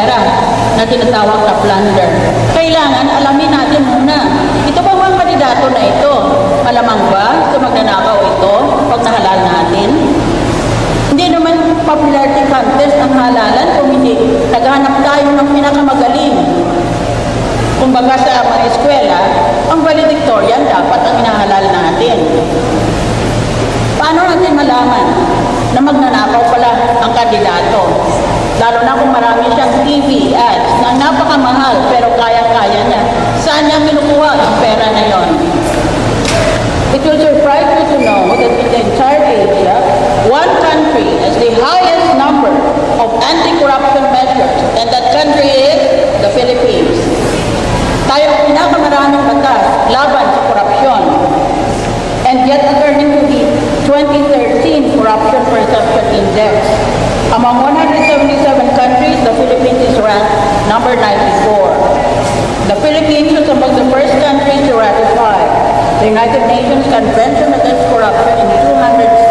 pera na tinatawag na plunder. Kailangan alamin natin muna, ito ba mga kandidato na ito? Malamang ba ito magnanakaw ito pag nahalal natin? Hindi naman popularity contest ang halalan kung hindi naghahanap tayo ng pinakamagaling. Kumbaga sa mga eskwela, ang valedictorian dapat ang inahalal natin. Paano natin malaman na magnanakaw pala ang kandidato? Lalo na kung marami siyang TV ads na napakamahal pero kaya-kaya niya. Saan niya kinukuha ang pera na yon? It will surprise you to know that in the entire Asia, one country has the highest number of anti-corruption measures, and that country is the Philippines. Tayo ang pinakamaraming batas laban sa korupsyon. And yet, according to the 2013 Corruption Perception Index, among 177 countries, the Philippines is ranked number 94. The Philippines was among the first countries to ratify the United Nations Convention Against Corruption in 200